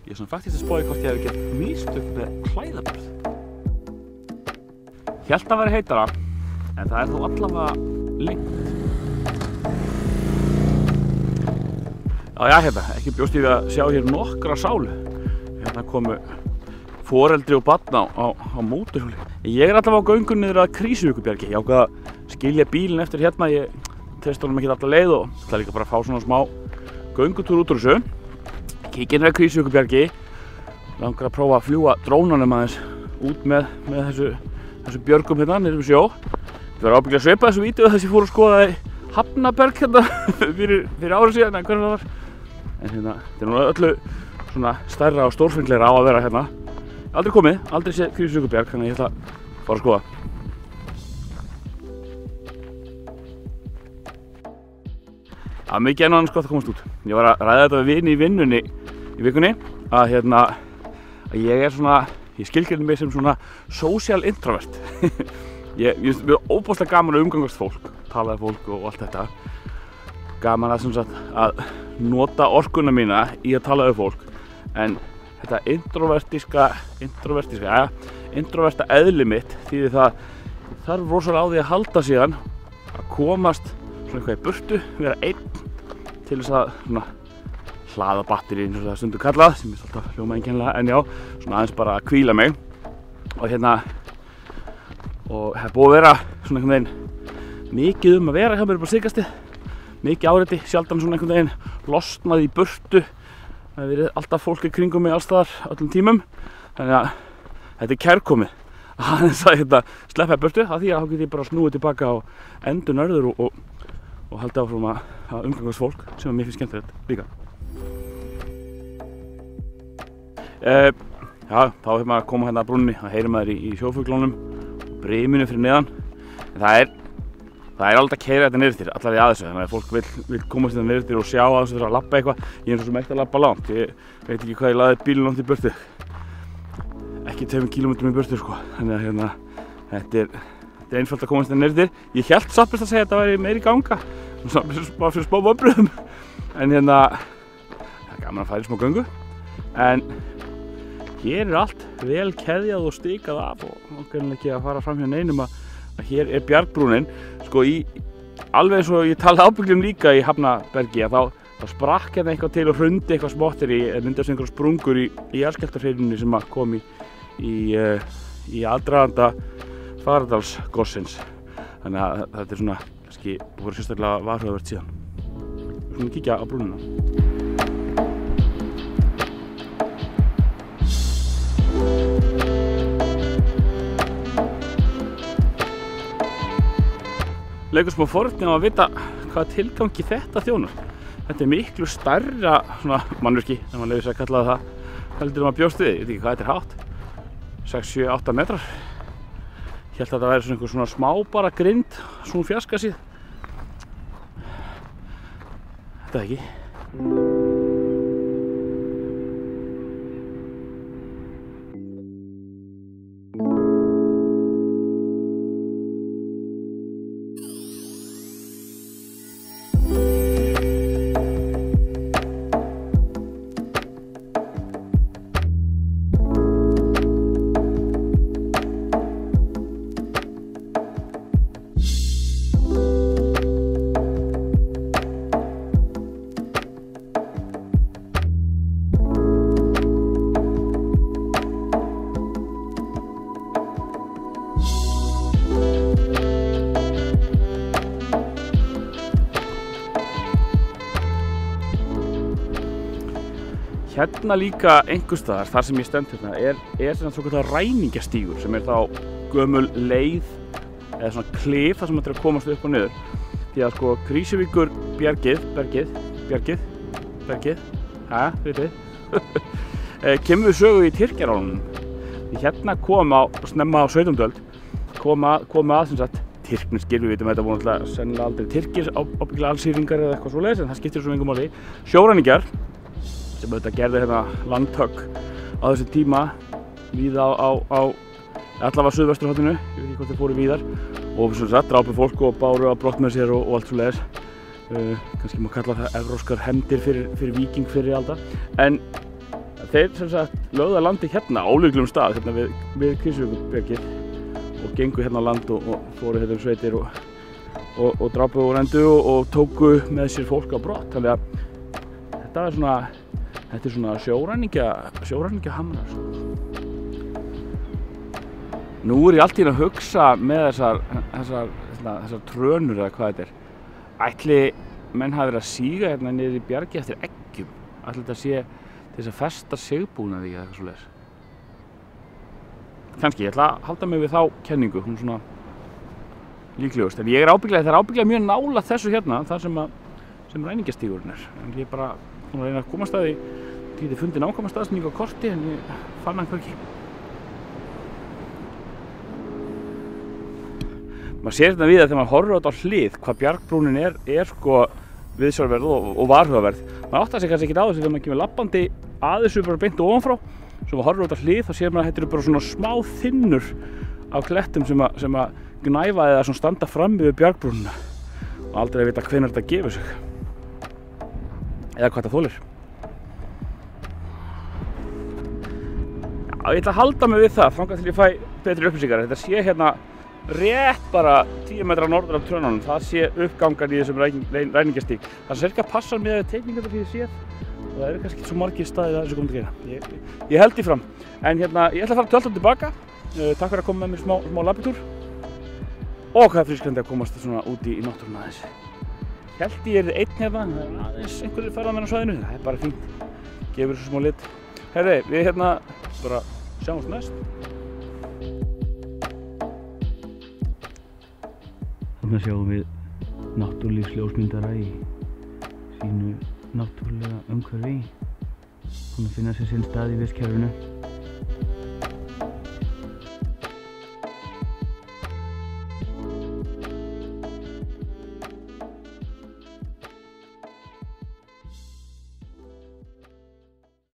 Ég er svona faktist að spáði hvort ég hef gert mistök með klæðaburð. Hélt að vera heitara, en það er þó allavega lengt. Já, hérna, ekki bjóst ég við að sjá hér nokkra sálu. Hérna komu foreldri og barn á mótorhjóli. Ég er allavega á göngunni niður að Krýsuvíkurbjargi. Ég ákvað að skilja bílinn eftir hérna. Ég treysti honum ekki alla leið og ætla líka bara að fá svona smá göngutúr út úr þessu. Kíkja niður að Krýsuvíkurbjargi. Langar að prófa að fljúga drónanum aðeins út með þessu björgum hérna niður um sjó. Það var ábyggilega svipað þessu vídeó þess að ég fór að skoða Hafnaberg hérna fyrir árið síðan, en hvernig það var. En hérna, þetta er nú öllu svona stærra og stórfenglegra á að vera hérna. Aldrei komið, aldrei séð Krýsuvíkurbjarg, þannig að ég ætla að fara að skoða. Það var mikið annars gott að komast út. Ég var að ræða þetta við vini í vinnunni í vikunni, að hérna, að ég er svona, ég skilgreini mig sem svona social introvert. Ég finnst mér óbúslega gaman að umgangast fólk, tala við fólk og allt þetta. Gaman að, sem sagt, að nota orkuna mína í að tala við fólk, en þetta introverta eðli mitt þýðir það þarf rosalega á því að halda síðan að komast svona eitthvað í burtu, vera einn til þess að svona hlaða batterín, eins og það stundu kallað, sem er alltaf hljóma einkennilega, en já, svona aðeins bara að hvíla mig. Og hérna, og það er búið að vera svona einhvern veginn mikið að vera hjá mér bara síðkastið, mikið áreiti, sjaldan svona einhvern veginn losnað í burtu. Það hefur verið alltaf fólk í kringum mig alls staðar öllum tímum, þannig að þetta er kærkomið aðeins að hérna sleppa í burtu, af því að þá get ég bara snúið tilbaka og endur nörður og halda áfram að umgangast fólk, sem mér finnst skemmtilegt líka. Já, þá hefur maður að koma hérna að brúnni, það heyrir maður í sjófuglunum, briminu fyrir neðan. En það er alveg að keyra þetta niður til, allavega að þessu, þannig að fólk vill komast þetta niður til og sjá að þessu þurfa að labba eitthvað. Ég er svo sem ekki að labba langt, ég veit ekki hvað ég laði bílinn langt í burtu. Ekki 2 kílómetrum í burtu, sko. Þannig að hérna, þetta er einfalt að komast þetta niður til. Ég hélt satt best að segja að þetta væri meiri ganga, bara fyrir smá vonbrigðum. En hérna, það er gaman að fara í smá göngu. En hér er allt vel keðjað og stikað af og okkur ekki að fara fram hjá neinum að hér er bjargbrúnin. Sko alveg eins og ég talaði ábyggilega líka í Hafnabergi að þá sprakk hérna eitthvað til og hrundi eitthvað smottir myndast einhverjar sprungur í jarðskjálftahreyfingunni sem kom í aðdraganda Fagradalsgossins. Þannig að þetta er svona kannski voru sérstaklega varhugavert síðan. Svona kíkja á brúnina. Leikur smá forvitni á að vita hvaða tilgangi þetta þjónar. Þetta er miklu stærra svona mannvirki, ef maður leyfir sig að kalla það, heldur maður bjóst við. Ég veit ekki hvað þetta er hátt, 6, 7, 8 metrar. Ég held að þetta væri svona einhver svona smá bara grind, svona fjaskasíð. Þetta ekki. Hérna líka einhvers staðar, þar sem ég stend hérna, er svona svokallaður ræningjastígur sem er þá gömul leið eða svona klif þar sem þetta er að komast upp og niður. Því að sko Krýsuvíkurbjargið, kemur við sögu í Tyrkjarálfunum. Hérna kom snemma á 17. öld, kom að sem sagt tyrkneskir, við vitum að þetta voru náttúrulega sennilega aldrei tyrkir, ábyggilega alsýringar eða eitthvað svoleiðis, en það skiptir svo engu máli. Sjóræningjar sem auðvitað gerði hérna landhögg á þessu tíma víða á allavega suðvesturhorninu, ég veit ekki hvort þeir fóru víðar, og sem sagt drápu fólk og báru á brott með sér og allt svoleiðis. Kannski má kalla það evrópskar hefndir fyrir víking fyrri alda. En þeir sem sagt lögðu að landi hérna á ólíklegum stað, hérna við Krýsuvíkurbjargið og gengu hérna á land og fóru hérna sveitir og drápu og rændu og tóku með sér fólk á brott. Þannig að þetta er svona sjóræningjahamrar. Nú ég allt í einu að hugsa með þessar trönur eða hvað þetta er. Ætli menn hafi verið að síga hérna niður í bjargi eftir eggjum. Ætli þetta sé til þess að festa sigbúnaði eða eitthvað svoleiðis. Kannski, ég ætla að halda mig við þá kenningu, hún svona líklegust. En það er ábyggilega mjög nálægt þessu hérna, þar sem ræningjastígurinn er. En ég er bara búinn að reyna að komast að því, ég geti fundið nákvæma staðsetningu á korti en ég fann hann hvergi. Maður sér þetta við að þegar maður horfir á þetta á hlið, hvað bjargbrúnin er sko viðsjárverð og varhugaverð. Maður áttar sig kannski ekki á þessu þegar maður kemur labbandi að þessu bara beint ofan frá. Svo maður horfir á þetta hlið þá sér maður að þetta eru bara svona smá þynnur af klettum sem að gnæfa eða svona standa fram við bjargbrúnina. Og aldrei að vita hvenær þetta gefur sig. Eða hvað þetta þolir. Já, ég ætla að halda mig við það þangað til ég fæ betri upplýsingar. Þetta sé hérna rétt bara 10 metra norður af trönunum. Það sé uppgangan í þessum ræningjastíg. Það sirka passar með teikningarnar því ég séð. Og það eru kannski ekki svo margir staðir að þessu komið til að gera. Ég held því fram. En hérna, ég ætla að fara töltan tilbaka. Takk fyrir að koma með mér smá labbitúr. Og hvað er frískandi að komast svona úti í náttúruna aðeins. Held ég einn hérna, en það er aðeins einhverjir ferðamenn á svæðinu. Það er bara fínt. Gefur þessu smá lit. Herri, við hérna bara sjáumst næst. Þarna sjáum við náttúrlífsljósmyndara í sínu náttúrulega umhverfi. Búinn að finna sér sinn stað í vistkerfinu.